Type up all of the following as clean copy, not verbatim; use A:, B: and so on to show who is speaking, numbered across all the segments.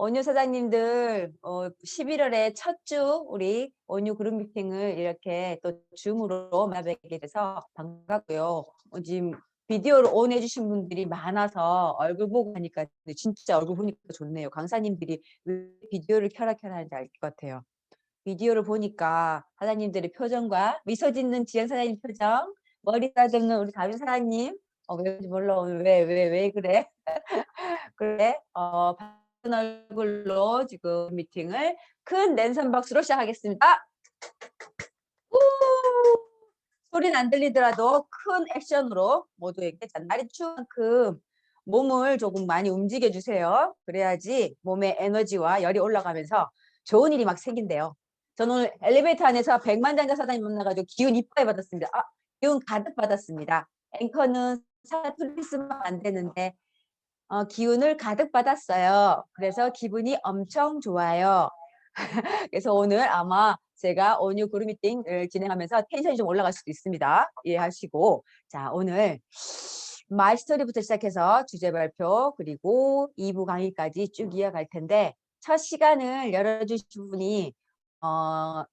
A: 온유 사장님들 11월에 첫 주 우리 온유 그룹 미팅을 이렇게 또 줌으로 만나뵙게 돼서 반갑고요. 지금 비디오를 온해 주신 분들이 많아서 얼굴 보고 하니까 진짜 얼굴 보니까 좋네요. 강사님들이 왜 비디오를 켜라 하는지 알 것 같아요. 비디오를 보니까 사장님들의 표정과 미소 짓는 지영 사장님 표정, 머리 다듬는 우리 다빈 사장님, 왜 그런지 몰라 오늘 왜 그래? 그래, 밝은 얼굴로 지금 미팅을 큰 랜선 박수로 시작하겠습니다. 우! 소리는 안 들리더라도 큰 액션으로 모두에게 날이 추운 만큼 몸을 조금 많이 움직여 주세요. 그래야지 몸의 에너지와 열이 올라가면서 좋은 일이 막 생긴대요. 저는 오늘 엘리베이터 안에서 백만장자 사장님 만나가지고 기운 이빠이 받았습니다. 기운 가득 받았습니다. 앵커는 사투리 쓰면 안 되는데 기운을 가득 받았어요. 그래서 기분이 엄청 좋아요. 그래서 오늘 아마 제가 온유 그룹 미팅을 진행하면서 텐션이 좀 올라갈 수도 있습니다. 이해하시고. 자, 오늘 마이스토리부터 시작해서 주제 발표 그리고 2부 강의까지 쭉 이어갈 텐데 첫 시간을 열어주신 분이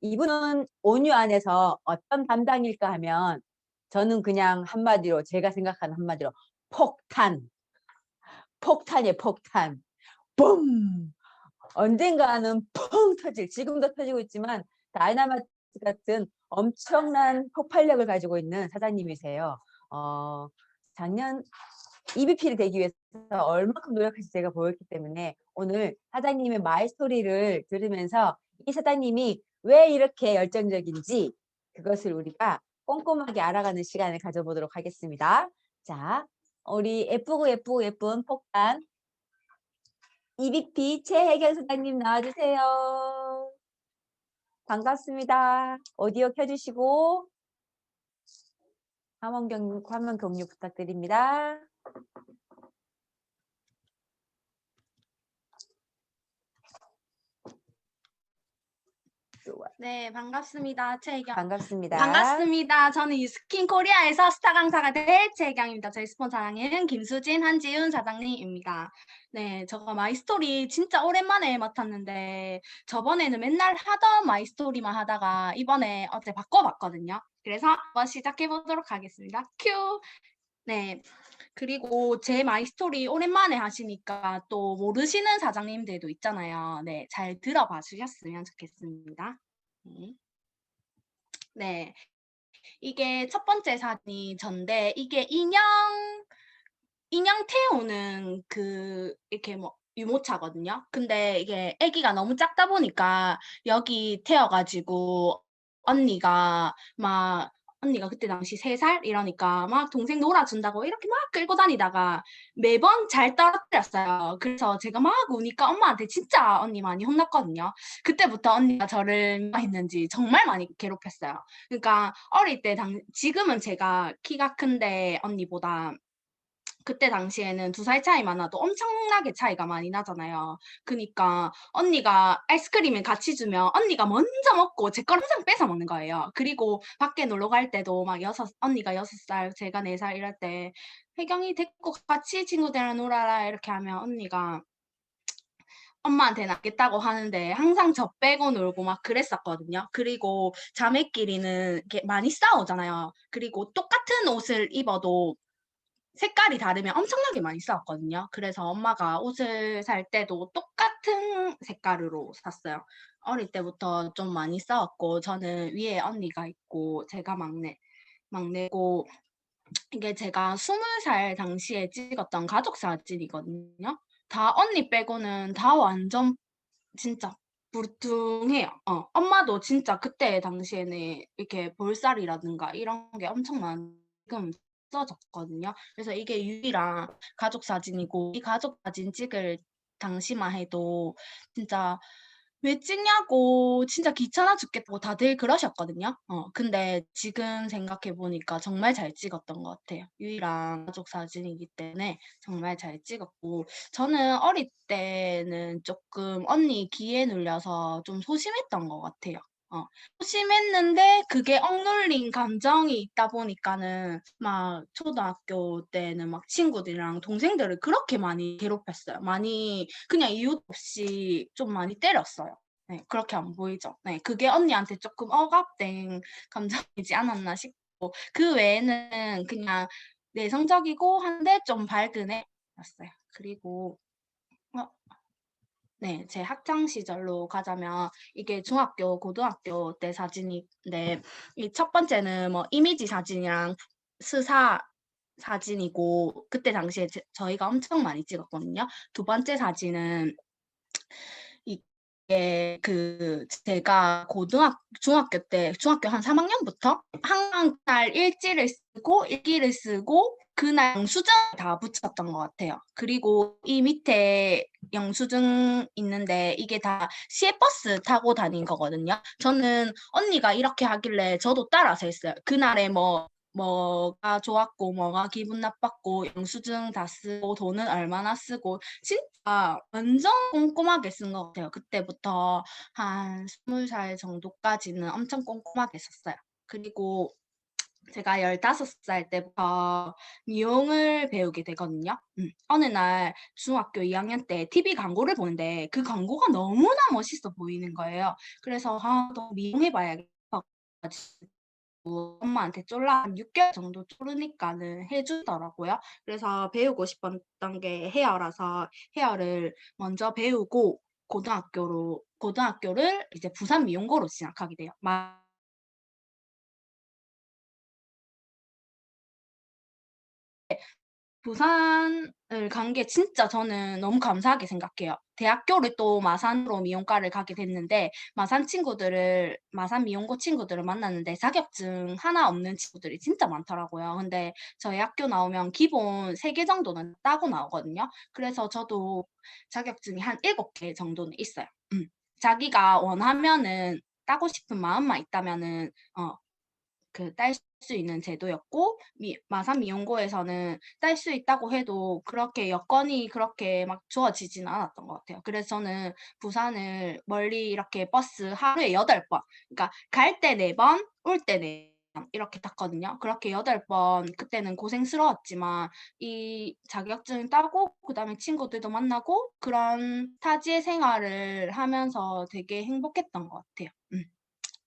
A: 이분은 온유 안에서 어떤 담당일까 하면 저는 그냥 한마디로 제가 생각하는 한마디로 폭탄이에요, 폭탄. 붐! 언젠가는 펑 터질, 지금도 터지고 있지만 다이나마이트 같은 엄청난 폭발력을 가지고 있는 사장님이세요. 작년 EVP를 되기 위해서 얼마큼 노력하신지 제가 보였기 때문에 오늘 사장님의 마이스토리를 들으면서 이 사장님이 왜 이렇게 열정적인지 그것을 우리가 꼼꼼하게 알아가는 시간을 가져보도록 하겠습니다. 자, 우리 예쁜 폭탄 EVP 최혜경 사장님 나와주세요. 반갑습니다. 오디오 켜주시고 화면 공유 부탁드립니다.
B: 네, 반갑습니다. 최혜경.
A: 반갑습니다.
B: 반갑습니다. 저는 유스킨 코리아에서 스타 강사가 될 최혜경입니다. 저희 스폰서랑은 김수진, 한지윤 사장님입니다. 네, 저가 마이스토리 진짜 오랜만에 맡았는데 저번에는 맨날 하던 마이스토리만 하다가 이번에 어제 바꿔봤거든요. 그래서 한번 시작해보도록 하겠습니다. 큐! 네. 그리고 제 마이스토리 오랜만에 하시니까 또 모르시는 사장님들도 있잖아요. 네, 잘 들어봐 주셨으면 좋겠습니다. 네. 이게 첫 번째 사진이 전데 이게 인형 태우는 이렇게 뭐 유모차거든요. 근데 이게 아기가 너무 작다 보니까 여기 태워 가지고 언니가 그때 당시 3살 이러니까 막 동생 놀아준다고 이렇게 막 끌고 다니다가 매번 잘 떨어뜨렸어요. 그래서 제가 막 우니까 엄마한테 진짜 언니 많이 혼났거든요. 그때부터 언니가 저를 뭐 했는지 정말 많이 괴롭혔어요. 그러니까 어릴 때 지금은 제가 키가 큰데 언니보다 그때 당시에는 2살 차이만 나도 엄청나게 차이가 많이 나잖아요. 그니까 언니가 아이스크림을 같이 주면 언니가 먼저 먹고 제 걸 항상 뺏어 먹는 거예요. 그리고 밖에 놀러 갈 때도 막 언니가 6살, 제가 4살 이럴 때 "혜경이 데리고 같이 친구들이랑 놀아라." 이렇게 하면 언니가 엄마한테는 알겠다고 하는데 항상 저 빼고 놀고 막 그랬었거든요. 그리고 자매끼리는 이렇게 많이 싸우잖아요. 그리고 똑같은 옷을 입어도 색깔이 다르면 엄청나게 많이 싸웠거든요. 그래서 엄마가 옷을 살 때도 똑같은 색깔로 샀어요. 어릴 때부터 좀 많이 싸웠고 저는 위에 언니가 있고 제가 막내고 이게 제가 20살 당시에 찍었던 가족 사진이거든요. 다 언니 빼고는 다 완전 진짜 부르퉁해요. 엄마도 진짜 그때 당시에는 이렇게 볼살이라든가 이런 게 엄청 지금 없어졌거든요. 그래서 이게 유일한 가족 사진이고 이 가족 사진 찍을 당시만 해도 진짜 "왜 찍냐고 진짜 귀찮아 죽겠다고 다들 그러셨거든요. 근데 지금 생각해 보니까 정말 잘 찍었던 것 같아요. 유일한 가족 사진이기 때문에 정말 잘 찍었고 저는 어릴 때는 쪼끔 언니 기에 눌려서 좀 소심했던 것 같아요. 소심했는데 그게 억눌린 감정이 있다 보니까는 막 초등학교 때는 막 친구들이랑 동생들을 그렇게 많이 괴롭혔어요. 많이 그냥 이유 없이 좀 많이 때렸어요. 네, 그렇게 안 보이죠. 네, 그게 언니한테 조금 억압된 감정이지 않았나 싶고 그 외에는 그냥 내성적이고 한데 좀 밝은 애였어요. 그리고 네, 제 학창 시절로 가자면 이게 중학교, 고등학교 때 사진인데 이 첫 번째는 뭐 이미지 사진이랑 스사 사진이고 그때 당시에 저희가 엄청 많이 찍었거든요. 두 번째 사진은 이게 제가 중학교 때 중학교 한 3학년부터 항상 달 일지를 쓰고 일기를 쓰고 그날 영수증을 다 붙였던 것 같아요. 그리고 이 밑에 영수증 있는데 이게 다 시외버스 타고 다닌 거거든요. 저는 언니가 이렇게 하길래 저도 따라서 했어요. 그날에 뭐가 좋았고 뭐가 기분 나빴고 영수증 다 쓰고 돈은 얼마나 쓰고 진짜 완전 꼼꼼하게 쓴 것 같아요. 그때부터 한 20살 정도까지는 엄청 꼼꼼하게 썼어요. 그리고 제가 15살 때부터 미용을 배우게 되거든요. 어느 날 중학교 2학년 때 TV 광고를 보는데 그 광고가 너무나 멋있어 보이는 거예요. 그래서 너 미용해 봐야겠다. 엄마한테 쫄라 한 6개월 정도 쪼르니까는 해 주더라고요. 그래서 배우고 싶었던 게 헤어라서 헤어를 먼저 배우고 고등학교를 이제 부산 미용고로 진학하게 돼요. 부산을 간 게 진짜 저는 너무 감사하게 생각해요. 대학교를 또 마산으로 미용과를 가게 됐는데 마산 미용고 친구들을 만났는데 자격증 하나 없는 친구들이 진짜 많더라고요. 근데 저희 학교 나오면 기본 3개 정도는 따고 나오거든요. 그래서 저도 자격증이 한 7개 정도는 있어요. 자기가 원하면은 따고 싶은 마음만 있다면은 딸 수 있는 제도였고 마산 미용고에서는 딸 수 있다고 해도 그렇게 여건이 그렇게 막 좋아지지는 않았던 것 같아요. 그래서 저는 부산을 멀리 이렇게 버스 하루에 8번 그러니까 갈 때 4번 올 때 4번 이렇게 탔거든요. 그렇게 8번 그때는 고생스러웠지만 이 자격증 따고 그다음에 친구들도 만나고 그런 타지의 생활을 하면서 되게 행복했던 것 같아요.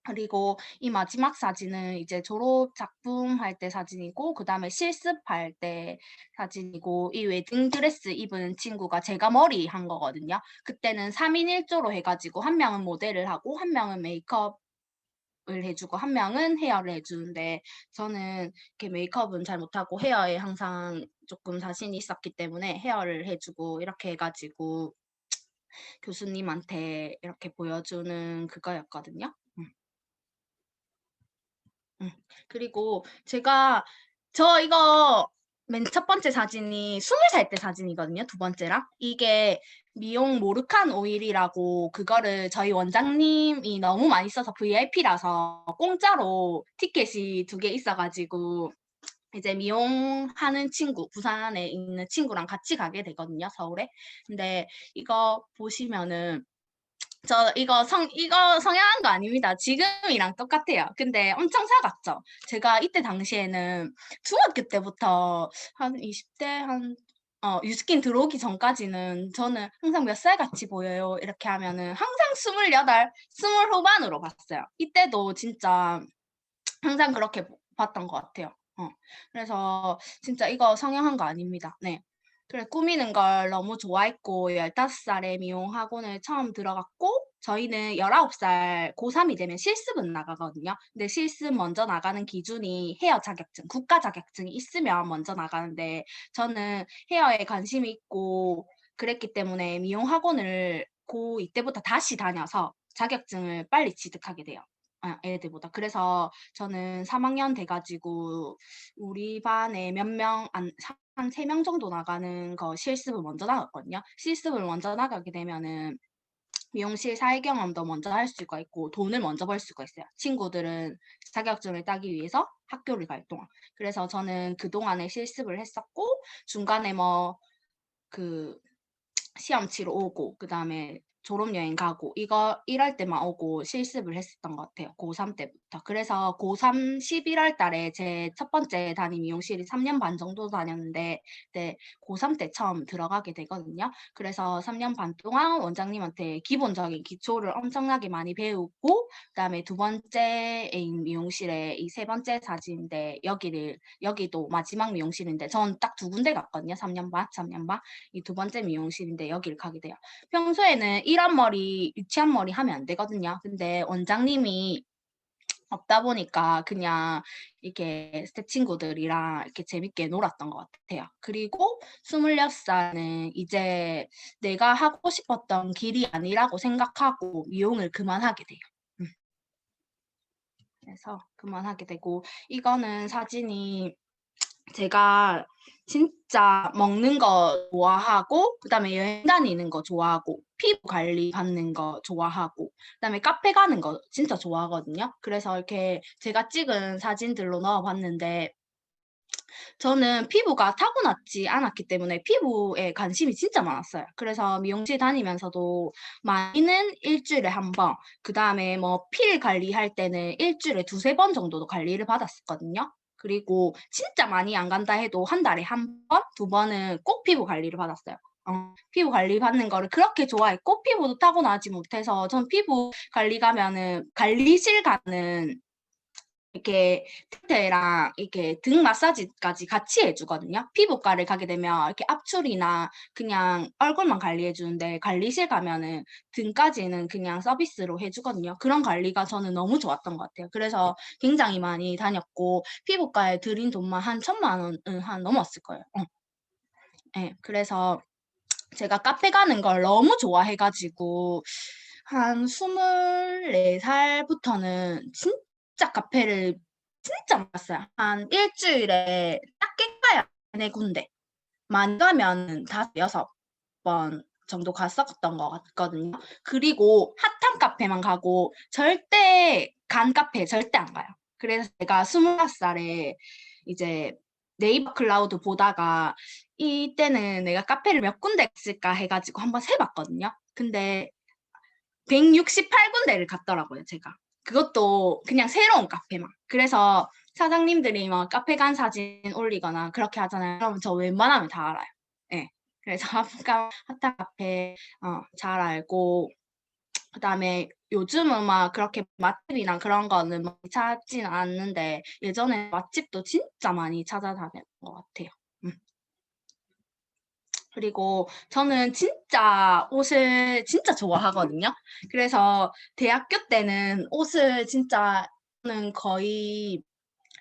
B: 그리고 이 마지막 사진은 이제 졸업 작품 할 때 사진이고 그다음에 실습할 때 사진이고 이 웨딩 드레스 입은 친구가 제가 머리 한 거거든요. 그때는 3인 1조로 해 가지고 한 명은 모델을 하고 한 명은 메이크업을 해 주고 한 명은 헤어를 해 주는데 저는 이렇게 메이크업은 잘 못하고 헤어에 항상 조금 자신이 있었기 때문에 헤어를 해 주고 이렇게 해 가지고 교수님한테 이렇게 보여주는 그거였거든요. 음. 그리고 저 이거 맨 첫 번째 사진이 20살 때 사진이거든요. 두 번째랑. 이게 미용 모르칸 오일이라고 그거를 저희 원장님이 너무 많이 써서 VIP라서 공짜로 티켓이 2개 있어 가지고 이제 미용하는 친구, 부산에 있는 친구랑 같이 가게 되거든요, 서울에. 근데 이거 보시면은 이거 성형한 거 아닙니다. 지금이랑 똑같아요. 근데 엄청 작았죠. 제가 이때 당시에는 중학교 때부터 한 20대 유스킨 들어오기 전까지는 저는 항상 몇 살 같이 보여요. 이렇게 하면은 항상 28, 20 후반으로 봤어요. 이때도 진짜 항상 그렇게 봤던 것 같아요. 그래서 진짜 이거 성형한 거 아닙니다. 네. 그래 꾸미는 걸 너무 좋아했고 15살에 미용 학원을 처음 들어갔고 저희는 19살 고3이 되면 실습은 나가거든요. 근데 실습 먼저 나가는 기준이 헤어 자격증, 국가 자격증이 있으면 먼저 나가는데 저는 헤어에 관심이 있고 그랬기 때문에 미용 학원을 고2 때부터 다시 다녀서 자격증을 빨리 취득하게 돼요. 애들보다. 그래서 저는 3학년 돼 가지고 우리 반에 몇 명 한 3명 정도 나가는 거 실습을 먼저 나갔거든요. 실습을 먼저 나가게 되면은 미용실 사회 경험도 먼저 할 수가 있고 돈을 먼저 벌 수가 있어요. 친구들은 자격증을 따기 위해서 학교를 갈 동안. 그래서 저는 그동안에 실습을 했었고 중간에 그 시험 치러 오고 그다음에 졸업여행 가고 이거 이럴 때만 오고 실습을 했었던 것 같아요. 고3 때부터. 그래서 고3 11월 달에 제 첫 번째 담임 미용실이 3년 반 정도 다녔는데 네, 고3 때 처음 들어가게 되거든요. 그래서 3년 반 동안 원장님한테 기본적인 기초를 엄청나게 많이 배우고 그다음에 두 번째 애인 미용실에 이 세 번째 사진인데 여기도 마지막 미용실인데 전 딱 두 군데 갔거든요. 3년 반. 이 두 번째 미용실인데 여기를 가게 돼요. 평소에는 이런 머리, 유치한 머리 하면 안 되거든요. 근데 원장님이 없다 보니까 그냥 이렇게 새 친구들이랑 이렇게 재밌게 놀았던 것 같아요. 그리고 26살은 이제 내가 하고 싶었던 길이 아니라고 생각하고 미용을 그만하게 돼요. 그래서 그만하게 되고 이거는 사진이 제가 진짜 먹는 거 좋아하고 그다음에 여행 다니는 거 좋아하고 피부 관리 받는 거 좋아하고 그다음에 카페 가는 거 진짜 좋아하거든요. 그래서 이렇게 제가 찍은 사진들로 넣어 봤는데 저는 피부가 타고났지 않았기 때문에 피부에 관심이 진짜 많았어요. 그래서 미용실 다니면서도 많이는 일주일에 한 번, 그다음에 뭐 필 관리할 때는 일주일에 두세 번 정도도 관리를 받았었거든요. 그리고 진짜 많이 안 간다 해도 한 달에 한 번, 두 번은 꼭 피부 관리를 받았어요. 피부 관리 받는 거를 그렇게 좋아했고 피부도 타고나지 못해서 전 피부 관리 가면은 관리실 가는 이렇게 틴트랑 이렇게 등 마사지까지 같이 해주거든요. 피부과를 가게 되면 이렇게 앞줄이나 그냥 얼굴만 관리해 주는데 관리실 가면은 등까지는 그냥 서비스로 해주거든요. 그런 관리가 저는 너무 좋았던 것 같아요. 그래서 굉장히 많이 다녔고 피부과에 들인 돈만 한 1,000만 원은 한 넘었을 거예요. 네, 그래서 제가 카페 가는 걸 너무 좋아해가지고 한 24살부터는 진짜 카페를 진짜 많이 갔어요. 한 일주일에 작게 가야 4군데. 많이 가면 5, 6번 정도 갔었던 것 같거든요. 그리고 핫한 카페만 가고 절대 간 카페 절대 안 가요. 그래서 제가 25살에 이제 네이버 클라우드 보다가 이때는 내가 카페를 몇 군데 갔을까 해가지고 한번 세봤거든요. 근데 168군데를 갔더라고요, 제가. 그것도 그냥 새로운 카페만. 그래서 사장님들이 막 카페 간 사진 올리거나 그렇게 하잖아요. 그러면 저 웬만하면 다 알아요. 네. 그래서 핫한 카페 잘 알고 그다음에 요즘은 막 그렇게 맛집이나 그런 거는 많이 찾지는 않는데 예전에 맛집도 진짜 많이 찾아다녔던 것 같아요. 그리고 저는 진짜 옷을 진짜 좋아하거든요. 그래서 대학교 때는 옷을 진짜 저는 거의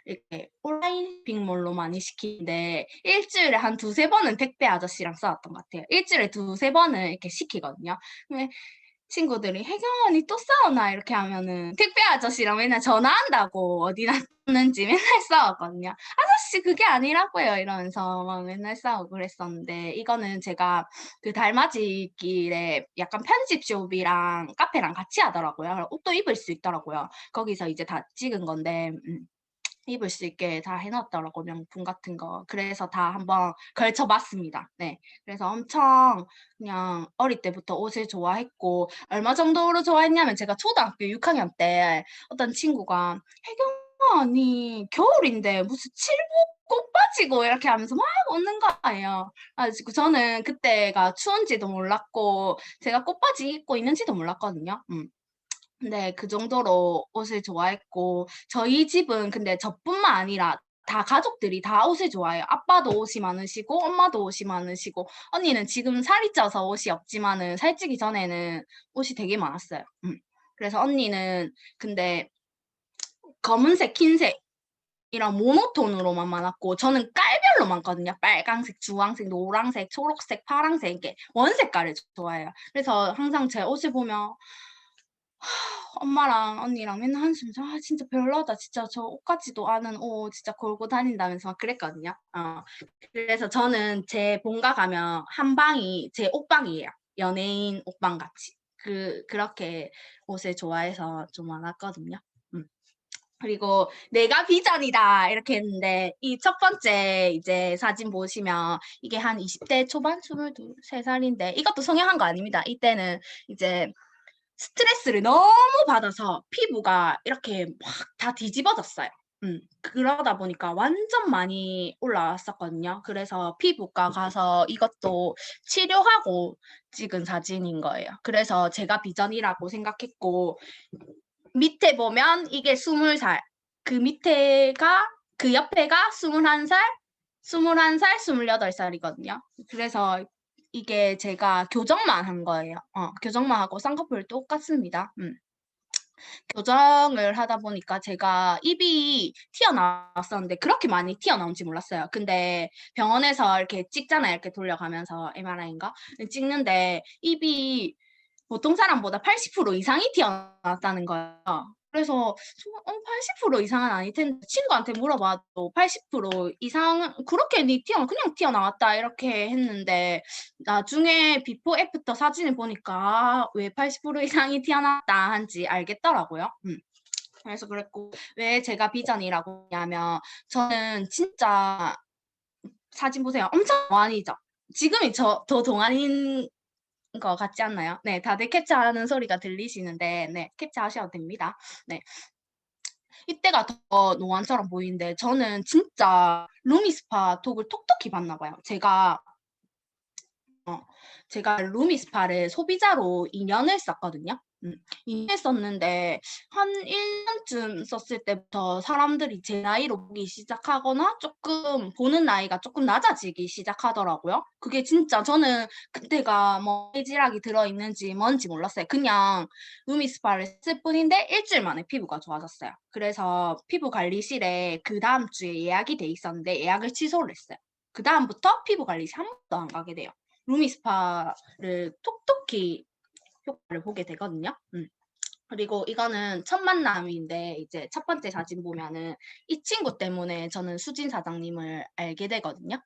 B: 이렇게 온라인 빅몰로 많이 시키는데 일주일에 한 두세 번은 택배 아저씨랑 싸웠던 것 같아요. 일주일에 두세 번은 이렇게 시키거든요. 근데 친구들이 혜경 언니 또 싸우나 이렇게 하면은 택배 아저씨랑 맨날 전화한다고 어디 났는지 맨날 싸웠거든요. 아저씨 그게 아니라고요 이러면서 막 맨날 싸우고 그랬었는데 이거는 제가 그 달맞이 길에 약간 편집숍이랑 카페랑 같이 하더라고요. 옷도 입을 수 있더라고요. 거기서 이제 다 찍은 건데 입을 수 있게 다 해놨더라고 명품 같은 거. 그래서 다 한번 걸쳐봤습니다. 네, 그래서 엄청 그냥 어릴 때부터 옷을 좋아했고 얼마 정도로 좋아했냐면 제가 초등학교 6학년 때 어떤 친구가 혜경아 언니 겨울인데 무슨 칠복 꽃 빠지고 이렇게 하면서 막 웃는 거예요. 그래가지고 저는 그때가 추운지도 몰랐고 제가 꽃바지 입고 있는지도 몰랐거든요. 근데 그 정도로 옷을 좋아했고 저희 집은 근데 저뿐만 아니라 다 가족들이 다 옷을 좋아해요. 아빠도 옷이 많으시고 엄마도 옷이 많으시고 언니는 지금 살이 쪄서 옷이 없지만은 살찌기 전에는 옷이 되게 많았어요. 그래서 언니는 근데 검은색, 흰색 이런 모노톤으로만 많았고 저는 깔별로 많거든요. 빨강색, 주황색, 노랑색, 초록색, 파랑색 이렇게 원색깔을 좋아해요. 그래서 항상 제 옷을 보면 엄마랑 언니랑 맨날 한숨 진짜 별로다. 진짜 저 옷 같지도 않은 옷 진짜 걸고 다닌다면서 막 그랬거든요. 그래서 저는 제 본가 가면 한 방이 제 옷방이에요. 연예인 옷방 같이. 그렇게 옷을 좋아해서 좀 많았거든요. 그리고 내가 비전이다 이렇게 했는데 이 첫 번째 이제 사진 보시면 이게 한 20대 초반 23살인데 이것도 성형한 거 아닙니다. 이때는 이제 스트레스를 너무 받아서 피부가 이렇게 막 다 뒤집어졌어요. 그러다 보니까 완전 많이 올라왔었거든요. 그래서 피부과 가서 이것도 치료하고 찍은 사진인 거예요. 그래서 제가 비전이라고 생각했고 밑에 보면 이게 20살, 그 밑에가 그 옆에가 21살, 21살, 28살이거든요. 그래서 이게 제가 교정만 한 거예요. 교정만 하고 쌍꺼풀 똑같습니다. 교정을 하다 보니까 제가 입이 튀어나왔었는데 그렇게 많이 튀어나온지 몰랐어요. 근데 병원에서 이렇게 찍잖아요. 이렇게 돌려가면서 MRI인가? 찍는데 입이 보통 사람보다 80% 이상이 튀어나왔다는 거예요. 그래서 80% 이상은 아닐 텐데 친구한테 물어봐도 80% 이상 그렇게 그냥 튀어나왔다 이렇게 했는데 나중에 비포 애프터 사진을 보니까 왜 80% 이상이 튀어나왔다 한지 알겠더라고요. 그래서 그랬고 왜 제가 비전이라고 하냐면 저는 진짜 사진 보세요. 엄청 동안이죠. 지금이 더 동안인 거 같지 않나요? 네, 다들 캡처하는 소리가 들리시는데, 네, 캡처하셔도 됩니다. 네. 이때가 더 노안처럼 보이는데, 저는 진짜 루미스파 톡을 톡톡히 봤나 봐요. 제가 루미스파를 소비자로 2년을 썼거든요. 2년 썼는데 한 1년쯤 썼을 때부터 사람들이 제 나이로 보기 시작하거나 조금 보는 나이가 조금 낮아지기 시작하더라고요. 그게 진짜 저는 그때가 뭐 해지락이 들어있는지 뭔지 몰랐어요. 그냥 루미스파를 쓸 뿐인데 일주일 만에 피부가 좋아졌어요. 그래서 피부 관리실에 그 다음 주에 예약이 돼 있었는데 예약을 취소를 했어요. 그 다음부터 피부 관리실 한 번도 안 가게 돼요. 루미스파를 톡톡히 효과를 보게 되거든요. 그리고 이거는 첫 만남인데 이제 첫 번째 사진 보면은 이 친구 때문에 저는 수진 사장님을 알게 되거든요.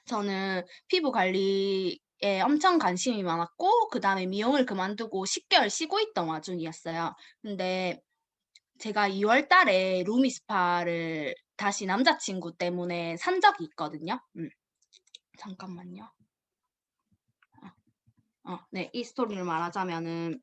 B: 저는 피부 관리에 엄청 관심이 많았고 그 다음에 미용을 그만두고 10개월 쉬고 있던 와중이었어요. 근데 제가 2월 달에 루미스파를 다시 남자친구 때문에 산 적이 있거든요. 잠깐만요. 네, 이 스토리를 말하자면은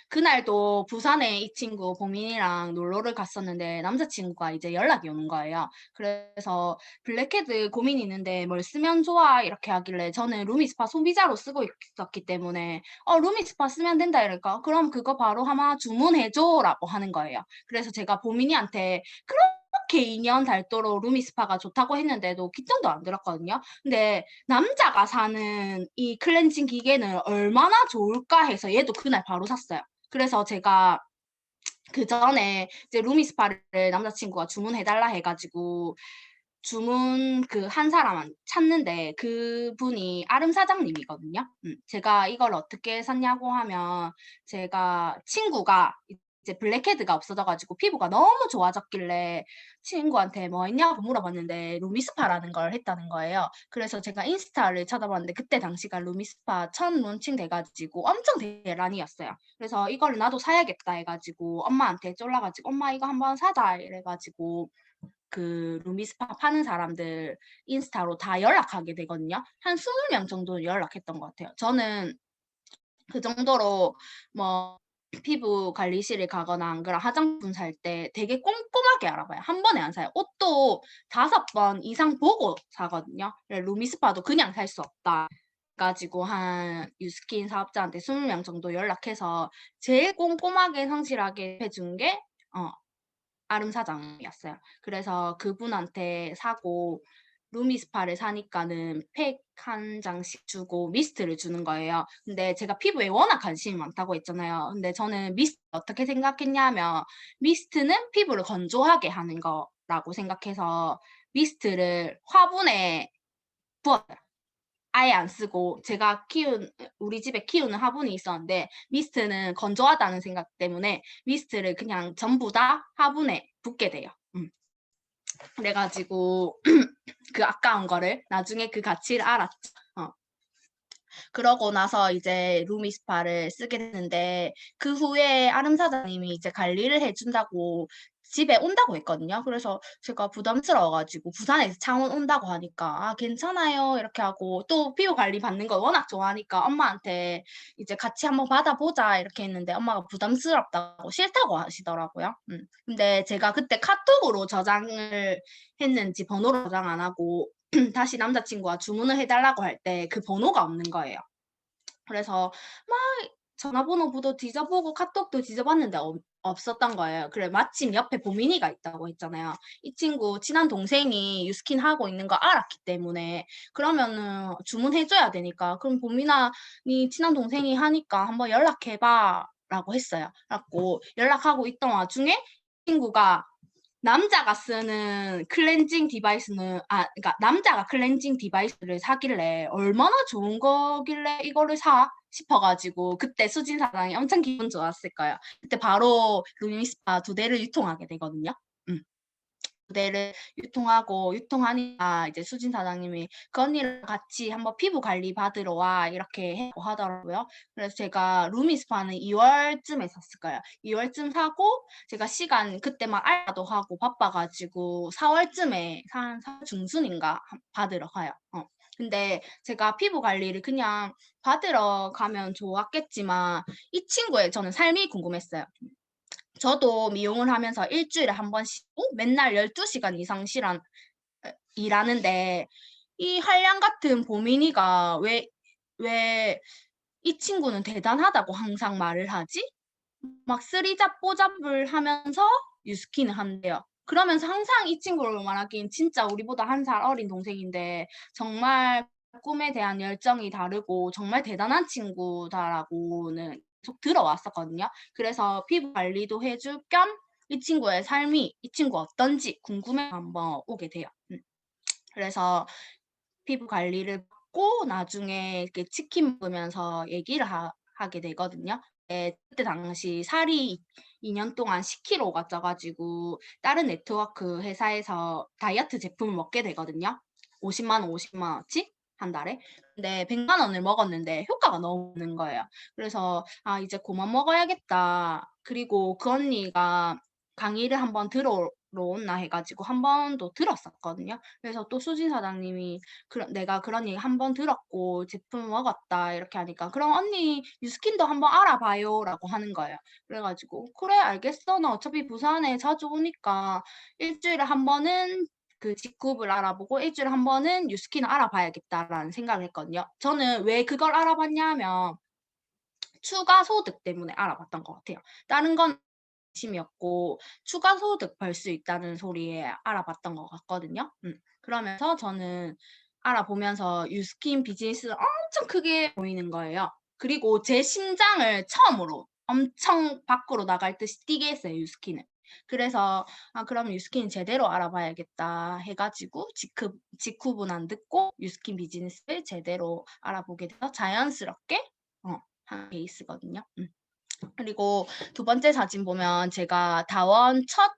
B: 그날도 부산에 이 친구 보민이랑 놀러를 갔었는데 남자친구가 이제 연락이 오는 거예요. 그래서 블랙헤드 고민이 있는데 뭘 쓰면 좋아 이렇게 하길래 저는 루미스파 소비자로 쓰고 있었기 때문에 루미스파 쓰면 된다 이럴까? 그럼 그거 바로 하나 주문해줘라고 하는 거예요. 그래서 제가 보민이한테 그렇게 2년 닳도록 루미스파가 좋다고 했는데도 귀천도 안 들었거든요. 근데 남자가 사는 이 클렌징 기계는 얼마나 좋을까 해서 얘도 그날 바로 샀어요. 그래서 제가 그 전에 이제 루미스파를 남자친구가 주문해달라 해가지고 주문 그 한 사람 찾는데 그분이 아름 사장님이거든요. 제가 이걸 어떻게 샀냐고 하면 제가 친구가 이제 블랙헤드가 없어져가지고 피부가 너무 좋아졌길래 친구한테 뭐 했냐고 물어봤는데 루미스파라는 걸 했다는 거예요. 그래서 제가 인스타를 찾아봤는데 그때 당시가 루미스파 첫 론칭 돼가지고 엄청 대란이었어요. 그래서 이걸 나도 사야겠다 해가지고 엄마한테 쫄라가지고 엄마 이거 한번 사자 이래가지고 그 루미스파 파는 사람들 인스타로 다 연락하게 되거든요. 한 20명 정도 연락했던 것 같아요. 저는 그 정도로 뭐 피부 관리실에 가거나 안 그런 화장품 살 때 되게 꼼꼼하게 알아봐요. 한 번에 안 사요. 옷도 5번 이상 보고 사거든요. 루미스파도 그냥 살 수 없다. 가지고 한 유스킨 사업자한테 20명 정도 연락해서 제일 꼼꼼하게 성실하게 해준 게 아름 사장이었어요. 그래서 그분한테 사고 루미스파를 사니까는 팩 한 장씩 주고 미스트를 주는 거예요. 근데 제가 피부에 워낙 관심이 많다고 했잖아요. 근데 저는 미스트 어떻게 생각했냐면 미스트는 피부를 건조하게 하는 거라고 생각해서 미스트를 화분에 부었어요. 아예 안 쓰고 제가 우리 집에 키우는 화분이 있었는데 미스트는 건조하다는 생각 때문에 미스트를 그냥 전부 다 화분에 붓게 돼요. 그래가지고 그 아까운 거를 나중에 그 가치를 알았죠. 그러고 나서 이제 루미스파를 쓰게 됐는데 그 후에 아름 사장님이 이제 관리를 해 준다고 집에 온다고 했거든요. 그래서 제가 부담스러워 가지고 부산에서 창원 온다고 하니까 "아 괜찮아요." 이렇게 하고 또 피부 관리 받는 걸 워낙 좋아하니까 엄마한테 이제 "같이 한번 받아 보자." 이렇게 했는데 엄마가 부담스럽다고 싫다고 하시더라고요. 근데 제가 그때 카톡으로 저장을 했는지 번호로 저장 안 하고 다시 남자 친구가 주문을 해 달라고 할 때 그 번호가 없는 거예요. 그래서 막 전화번호부도 뒤져보고 카톡도 뒤져봤는데 없었던 거예요. 그래 마침 옆에 보민이가 있다고 했잖아요. 이 친구 친한 동생이 유스킨 하고 있는 거 알았기 때문에 그러면은 주문해 줘야 되니까 "그럼 보민아 네 친한 동생이 하니까 한번 연락해 봐."라고 했어요. 그래 갖고 연락하고 있던 와중에 친구가 남자가 쓰는 클렌징 디바이스는 그러니까 남자가 클렌징 디바이스를 사길래 '얼마나 좋은 거길래 이거를 사?' 싶어 가지고 그때 수진 사장이 엄청 기분 좋았을 거예요. 그때 바로 루미스파 2 대를 유통하게 되거든요. 음. 2 대를 유통하니까 이제 수진 사장님이 "그 언니랑 같이 한번 피부 관리 받으러 와." 이렇게 했다고 하더라고요. 그래서 제가 루미스파는 2 월쯤에 샀을 거예요. 2 월쯤 사고 제가 시간 그때 막 알바도 하고 바빠 가지고 4 월쯤에 한 4월 중순인가 받으러 가요. 근데 제가 피부 관리를 그냥 받으러 가면 좋았겠지만 이 친구의 저는 삶이 궁금했어요. 저도 미용을 하면서 일 주일에 한 번 쉬고 맨날 12 시간 이상 일하는데 이 한량 같은 보민이가 왜 이 친구는 대단하다고 항상 말을 하지? 막 쓰리잡 뽀잡을 하면서 유스킨을 한대요. 그러면서 항상 이 친구를 말하긴 진짜 우리보다 1살 어린 동생인데 정말 꿈에 대한 열정이 다르고 정말 대단한 친구다라고는 계속 들어왔었거든요. 그래서 피부 관리도 해줄 겸 이 친구의 삶이 이 친구가 어떤지 궁금해서 한번 오게 돼요. 그래서 피부 관리를 받고 나중에 이렇게 치킨 먹으면서 얘기를 하게 되거든요. 그때 당시 살이 2년 동안 10 킬로가 쪄 가지고 다른 네트워크 회사에서 다이어트 제품을 먹게 되거든요. 50만 원, 50만 원어치 한 달에. 근데 100만 원을 먹었는데 효과가 너무 없는 거예요. 그래서 '아 이제 그만 먹어야겠다.' 그리고 그 언니가 강의를 한번 들으러 온나 해 가지고 한 번도 들었었거든요. 그래서 또 수진 사장님이 "내가 그런 얘기 한 번 들었고 제품을 먹었다." 이렇게 하니까 "그럼 언니 유스킨도 한번 알아봐요."라고 하는 거예요. 그래 가지고 "그래 알겠어. 나 어차피 부산에 자주 오니까 일 주일에 한 번은 그 직급을 알아보고 일 주일에 한 번은 유스킨을 알아봐야겠다."라는 생각을 했거든요. 저는 왜 그걸 알아봤냐 하면 추가 소득 때문에 알아봤던 것 같아요. 다른 건 관심이었고 추가 소득 벌 수 있다는 소리에 알아봤던 것 같거든요. 그러면서 저는 알아보면서 유스킨 비즈니스가 엄청 크게 보이는 거예요. 그리고 제 심장을 처음으로 엄청 밖으로 나갈 듯이 뛰게 했어요, 유스킨을. 그래서 '아 그럼 유스킨 제대로 알아봐야겠다.' 해 가지고 직후분 안 듣고 유스킨 비즈니스를 제대로 알아보게 돼서 자연스럽게 한 케이스거든요. 그리고 두 번째 사진 보면 제가 다원 첫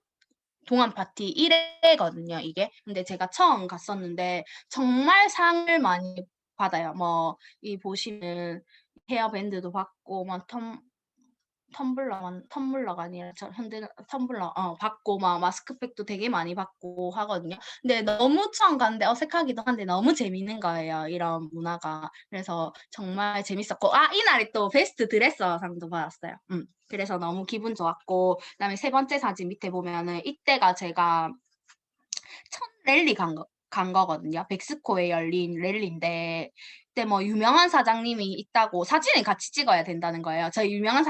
B: 동아리 파티 1 회거든요 이게. 근데 제가 처음 갔었는데 정말 상을 많이 받아요. 뭐 이 보시면 헤어밴드도 받고 막 텀블러가 아니라 현대 텀블러 받고 막 마스크팩도 되게 많이 받고 하거든요. 근데 너무 처음 갔는데 어색하기도 한데 너무 재밌는 거예요, 이런 문화가. 그래서 정말 재밌었고 이날에 또 베스트 드레서상도 받았어요. 그래서 너무 기분 좋았고 그다음에 세 번째 사진 밑에 보면은 이때가 제가 첫 랠리 간 거거든요. 백스코에 열린 랠리인데 그때 뭐 유명한 사장님이 있다고 사진을 같이 찍어야 된다는 거예요. 저희 유명한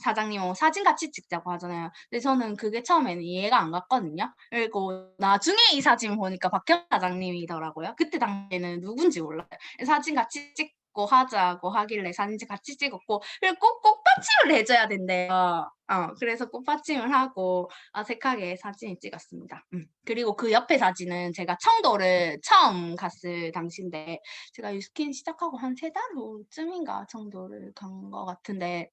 B: 사장님하고 사진 같이 찍자고 하잖아요. 근데 저는 그게 처음에는 이해가 안 갔거든요. 그리고 나중에 이 사진 보니까 박현 사장님이더라고요. 그때 당시에는 누군지 몰라요. 사진 같이 찍고 하자고 하길래 사진 같이 찍었고 그리고 꼭 꽃받침을 해 줘야 된대요. 그래서 꽃받침을 하고 어색하게 사진을 찍었습니다. 그리고 그 옆에 사진은 제가 청도를 처음 갔을 당시인데 제가 유스킨 시작하고 한 3달 후쯤인가 청도를 간 것 같은데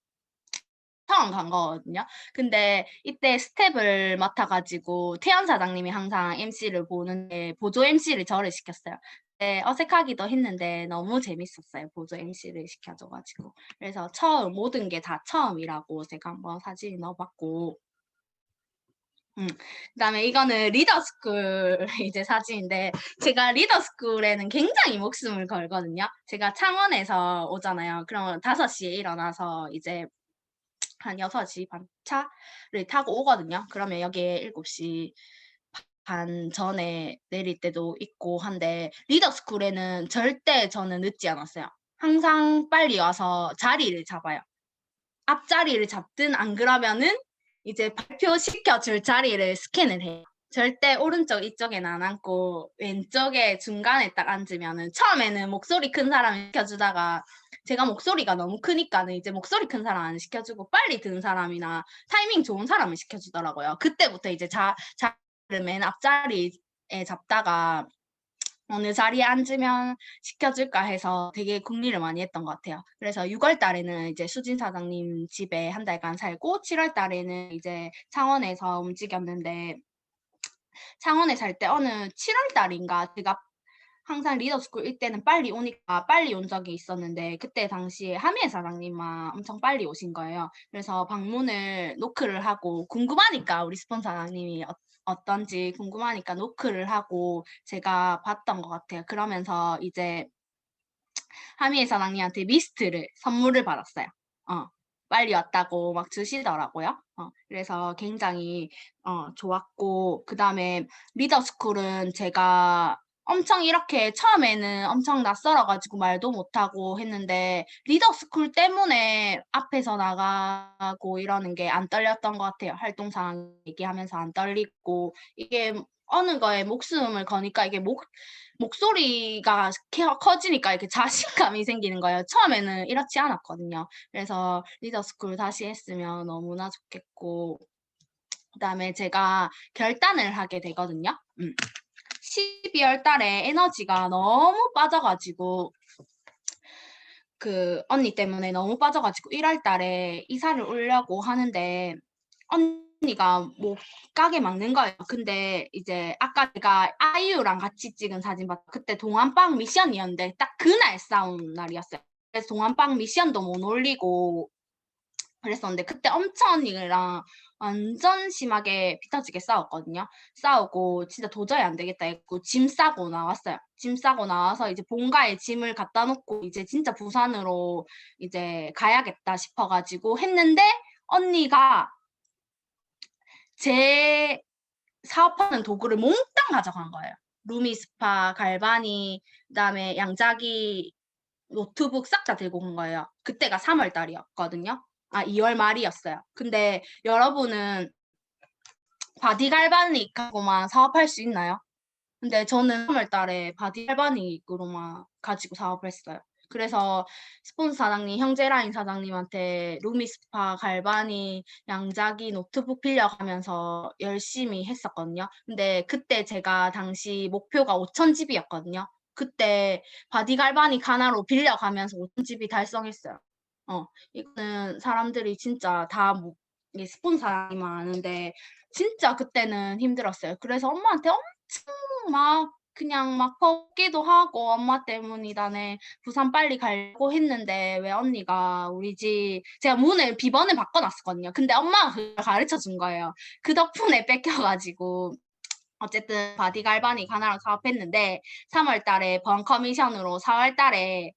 B: 처음 간 거거든요. 근데 이때 스텝을 맡아 가지고 태연 사장님이 항상 MC를 보는데 보조 MC를 저를 시켰어요. 어색하기도 했는데 너무 재밌었어요. 보조 MC를 시켜줘가지고. 그래서 모든 게 다 처음이라고 제가 한번 사진 넣어봤고. 그다음에 이거는 리더스쿨 이제 사진인데 제가 리더스쿨에는 굉장히 목숨을 걸거든요. 제가 창원에서 오잖아요. 그러면 5시에 일어나서 이제 한 6시 반 차를 타고 오거든요. 그러면 여기에 7시 반 전에 내릴 때도 있고 한데 리더스쿨에는 절대 저는 늦지 않았어요. 항상 빨리 와서 자리를 잡아요. 앞자리를 잡든 안 그러면은 이제 발표시켜 줄 자리를 스캔을 해요. 절대 오른쪽 이쪽에는 안 앉고 왼쪽에 중간에 딱 앉으면은 처음에는 목소리 큰 사람 시켜주다가 제가 목소리가 너무 크니까는 이제 목소리 큰 사람 안 시켜주고 빨리 드는 사람이나 타이밍 좋은 사람을 시켜주더라고요. 그때부터 이제 자리를 맨 앞자리에 잡다가 어느 자리에 앉으면 시켜줄까 해서 되게 궁리를 많이 했던 것 같아요. 그래서 6월 달에는 이제 수진 사장님 집에 한 달간 살고 7월 달에는 이제 창원에서 움직였는데 창원에 살 때 어느 7월 달인가 제가 항상 리더스쿨 이때는 빨리 오니까 빨리 온 적이 있었는데 그때 당시에 하미애 사장님만 엄청 빨리 오신 거예요. 그래서 방문을 노크를 하고 궁금하니까 우리 스폰서 사장님이 어떤지 궁금하니까 노크를 하고 제가 봤던 것 같아요. 그러면서 이제 하미애 사장님한테 미스트를 선물을 받았어요. 빨리 왔다고 막 주시더라고요. 그래서 굉장히 좋았고 그다음에 리더스쿨은 제가 엄청 이렇게 처음에는 엄청 낯설어가지고 말도 못하고 했는데 리더스쿨 때문에 앞에서 나가고 이러는 게 안 떨렸던 것 같아요. 활동상 얘기하면서 안 떨리고 이게 어느 거에 목숨을 거니까 이게 목소리가 커지니까 이렇게 자신감이 생기는 거예요. 처음에는 이렇지 않았거든요. 그래서 리더스쿨 다시 했으면 너무나 좋겠고 그다음에 제가 결단을 하게 되거든요. 12월 달에 에너지가 너무 빠져가지고 그 언니 때문에 너무 빠져가지고 1월 달에 이사를 오려고 하는데 언니가 못 가게 막는 거예요. 근데 이제 아까 제가 아이유랑 같이 찍은 사진 봤 그때 동안빵 미션이었는데 딱 그날 싸운 날이었어요. 그래서 동안빵 미션도 못 올리고 그랬었는데 그때 엄청 언니랑 완전 심하게 피 터지게 싸웠거든요. 싸우고 진짜 도저히 안 되겠다 했고 짐 싸고 나왔어요. 짐 싸고 나와서 이제 본가에 짐을 갖다 놓고 이제 진짜 부산으로 이제 가야겠다 싶어가지고 했는데 언니가 제 사업하는 도구를 몽땅 가져간 거예요. 루미스파, 갈바니, 그다음에 양자기, 노트북 싹 다 들고 간 거예요. 그때가 3월 달이었거든요. 2월 말이었어요. 근데 여러분은 바디 갈바닉하고만 사업할 수 있나요? 근데 저는 3월 달에 바디 갈바닉으로만 가지고 사업을 했어요. 그래서 스폰서 사장님, 형제라인 사장님한테 루미스파, 갈바니, 양자기, 노트북 빌려가면서 열심히 했었거든요. 근데 그때 제가 당시 목표가 5,000집이었거든요. 그때 바디 갈바닉 하나로 빌려가면서 5,000집이 달성했어요. 이거는 사람들이 진짜 다 이게 스폰서 사장님만 아는데 진짜 그때는 힘들었어요. 그래서 엄마한테 엄청 막 그냥 막 걷기도 하고 엄마 때문이다네 부산 빨리 가려고 했는데 왜 언니가 우리 집 제가 비번을 바꿔놨었거든요. 근데 엄마가 그걸 가르쳐 준 거예요. 그 덕분에 뺏겨가지고 어쨌든 바디 갈바닉 하나랑 사업했는데 3월 달에 번 커미션으로 4월 달에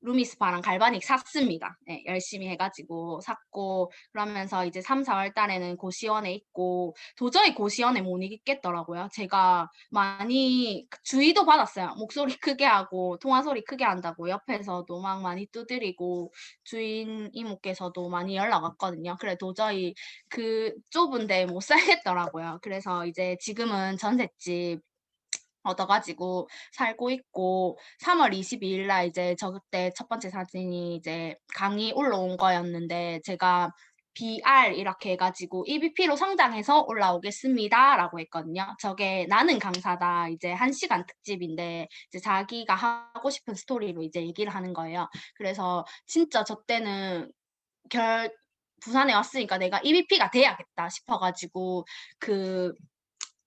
B: 루미스파랑 갈바닉 샀습니다. 네, 열심히 해가지고 샀고 그러면서 이제 3, 4월 달에는 고시원에 있고 도저히 고시원에 못 있겠더라고요. 제가 많이 주의도 받았어요. 목소리 크게 하고 통화 소리 크게 한다고 옆에서도 막 많이 두드리고 주인 이모께서도 많이 연락 왔거든요. 그래 도저히 그 좁은 데 못 살겠더라고요. 그래서 이제 지금은 전셋집 얻어가지고 살고 있고 3월 22일 날 이제 저 그때 첫 번째 사진이 이제 강의 올라온 거였는데 제가 BR 이렇게 해가지고 EBP로 성장해서 올라오겠습니다라고 했거든요. 저게 나는 강사다 이제 1시간 특집인데 이제 자기가 하고 싶은 스토리로 이제 얘기를 하는 거예요. 그래서 진짜 저 때는 부산에 왔으니까 내가 EBP가 돼야겠다 싶어가지고 그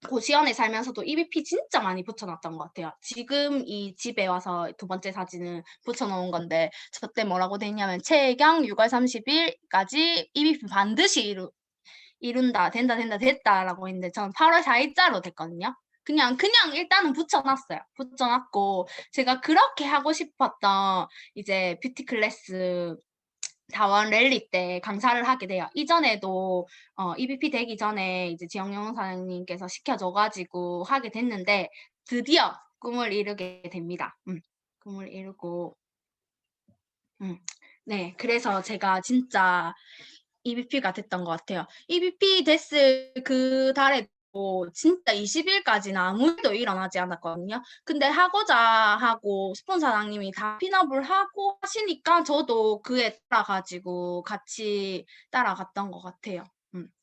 B: 고시원에 살면서도 EBP 진짜 많이 붙여놨던 것 같아요. 지금 이 집에 와서 두 번째 사진은 붙여놓은 건데 저 때 뭐라고 돼 있냐면 "최애경 6월 30일까지 EBP 반드시 이룬다. 된다, 된다, 됐다라고 했는데 저는 8월 4일자로 됐거든요. 그냥 일단은 붙여놨어요. 붙여놨고 제가 그렇게 하고 싶었던 이제 뷰티 클래스 다원 랠리 때 강사를 하게 돼요. 이전에도 EBP 되기 전에 이제 지영용 사장님께서 시켜줘 가지고 하게 됐는데 드디어 꿈을 이루게 됩니다. 꿈을 이루고 네 그래서 제가 진짜 EBP가 됐던 것 같아요. EBP 됐을 그달에도 진짜 20 일까지는 아무 일도 일어나지 않았거든요. 근데 하고자 하고 스폰 사장님이 다 핀업을 하고 하시니까 저도 그에 따라 가지고 같이 따라갔던 것 같아요.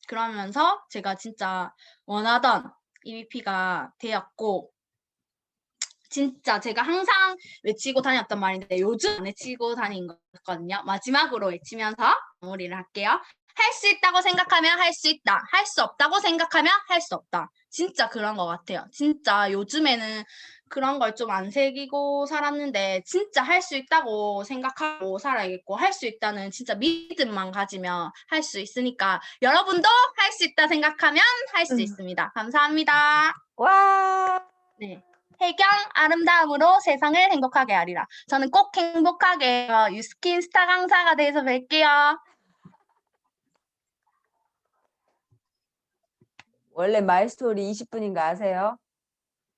B: 그러면서 제가 진짜 원하던 EBP가 되었고 진짜 제가 항상 외치고 다녔던 말인데 요즘 안 외치고 다닌 거거든요. 마지막으로 외치면서 마무리를 할게요. 할 수 있다고 생각하면 할 수 있다. 할 수 없다고 생각하면 할 수 없다. 진짜 그런 것 같아요. 진짜 요즘에는 그런 걸 좀 안 새기고 살았는데 진짜 할 수 있다고 생각하고 살아야겠고 할 수 있다는 진짜 믿음만 가지면 할 수 있으니까 여러분도 할 수 있다 생각하면 할 수 있습니다. 감사합니다.
A: 와.
B: 네. 혜경 아름다움으로 세상을 행복하게 하리라. 저는 꼭 행복하게 유스킨 스타 강사가 돼서 뵐게요.
A: 원래 마이스토리 20분인 거 아세요?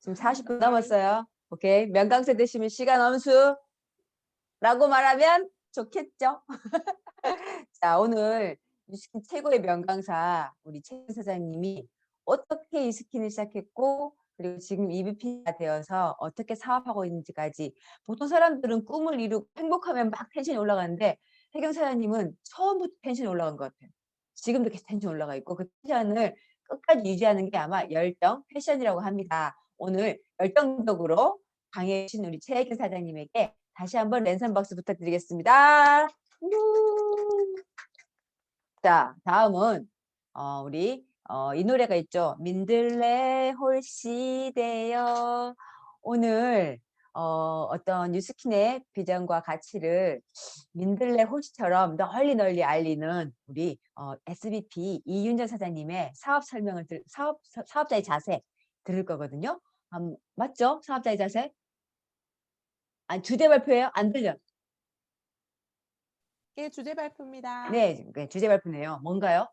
A: 지금 40분 넘었어요. 오케이. 명강사 되시면 시간 엄수. 라고 말하면 좋겠죠. 자, 오늘 유스킨 최고의 명강사 우리 최 사장님이 어떻게 이 스킨을 시작했고 그리고 지금 EVP가 되어서 어떻게 사업하고 있는지까지 보통 사람들은 꿈을 이루고 행복하면 막 텐션이 올라가는데 혜경 사장님은 처음부터 텐션이 올라간 것 같아요. 지금도 계속 텐션 올라가 있고 그 텐션을 끝까지 유지하는 게 아마 열정, 패션이라고 합니다. 오늘 열정적으로 강해진 우리 최혜경 사장님에게 다시 한번 랜선 박수 부탁드리겠습니다. 자, 다음은 우리 이 노래가 있죠. 민들레 홀씨 되어 오늘 어떤 뉴스킨의 비전과 가치를 민들레 홀씨처럼 널리 널리 알리는 우리 SBP 이윤정 사장님의 사업 설명을 사업자의 자세 들을 거거든요. 맞죠? 사업자의 자세? 아, 주제 발표예요? 안 들려.
C: 예, 주제 발표입니다.
A: 네, 주제 발표네요. 뭔가요?